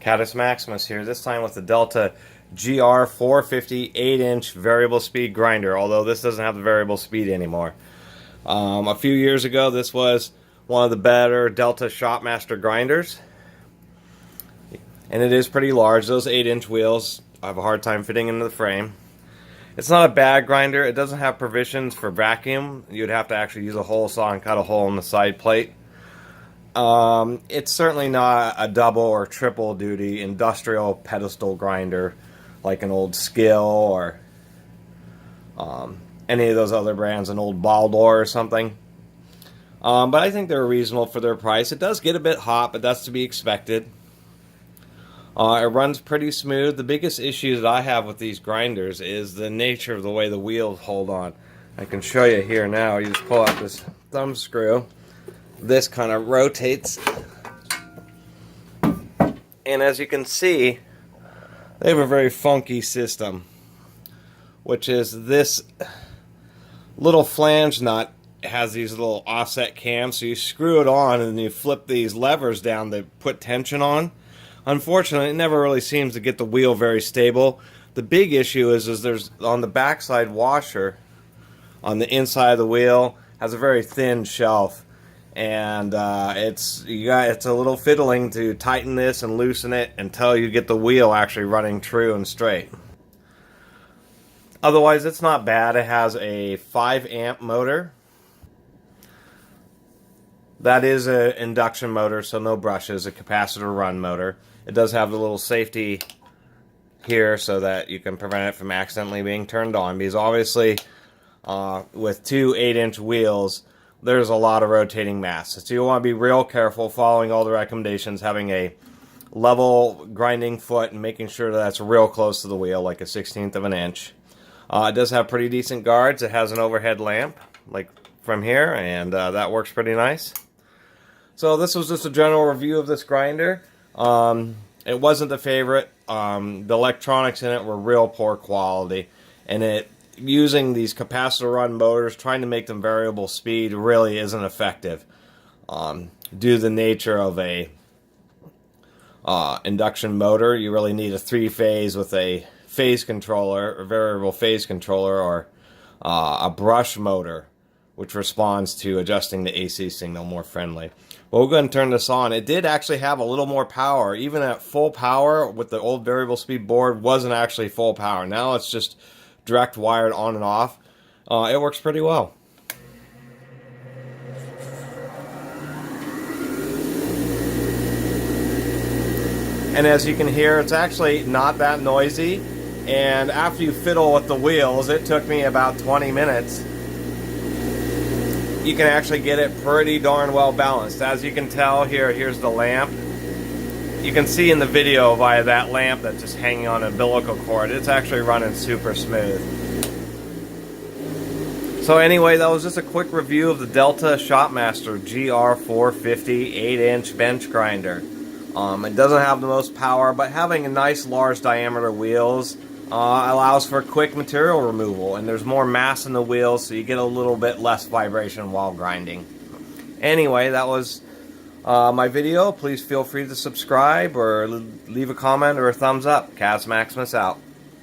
Catus Maximus here, this time with the Delta GR450 8-inch variable speed grinder, although this doesn't have the variable speed anymore. A few years ago, this was one of the better Delta ShopMaster grinders, and it is pretty large. Those 8-inch wheels, I have a hard time fitting into the frame. It's not a bad grinder. It doesn't have provisions for vacuum. You'd have to actually use a hole saw and cut a hole in the side plate. It's certainly not a double or triple duty industrial pedestal grinder like an old Skill or any of those other brands, an old Baldor or something. But I think they're reasonable for their price. It does get a bit hot, but that's to be expected. It runs pretty smooth. The biggest issue that I have with these grinders is the nature of the way the wheels hold on. I can show you here now. You just pull out this thumb screw. This kind of rotates, and as you can see, they have a very funky system, which is this little flange nut has these little offset cams, so you screw it on and you flip these levers down to put tension on. Unfortunately, it never really seems to get the wheel very stable. The big issue is there's on the backside washer on the inside of the wheel has a very thin shelf. And it's a little fiddling to tighten this and loosen it until you get the wheel actually running true and straight. Otherwise, it's not bad. It has a 5-amp motor. That is an induction motor, so no brushes, a capacitor run motor. It does have the little safety here so that you can prevent it from accidentally being turned on, because obviously with two 8-inch wheels, there's a lot of rotating mass. So you want to be real careful following all the recommendations, having a level grinding foot and making sure that's real close to the wheel, like a 1/16 of an inch. It does have pretty decent guards. It has an overhead lamp, like from here, and that works pretty nice. So this was just a general review of this grinder. It wasn't the favorite. The electronics in it were real poor quality, and using these capacitor run motors, trying to make them variable speed really isn't effective due to the nature of a induction motor. You really need a 3-phase with a phase controller, a variable phase controller, or a brush motor which responds to adjusting the AC signal more friendly. Well, we're going to turn this on. It did actually have a little more power. Even at full power with the old variable speed board, wasn't actually full power. Now it's just direct wired on and off. It works pretty well. And as you can hear, it's actually not that noisy. And after you fiddle with the wheels, it took me about 20 minutes. You can actually get it pretty darn well balanced. As you can tell here, here's the lamp. You can see in the video via that lamp that's just hanging on a umbilical cord, it's actually running super smooth. So anyway, that was just a quick review of the Delta ShopMaster GR450 8-inch bench grinder. It doesn't have the most power, but having a nice large diameter wheels allows for quick material removal, and there's more mass in the wheels, so you get a little bit less vibration while grinding. Anyway, that was my video. Please feel free to subscribe or leave a comment or a thumbs up. Catus Maximus out.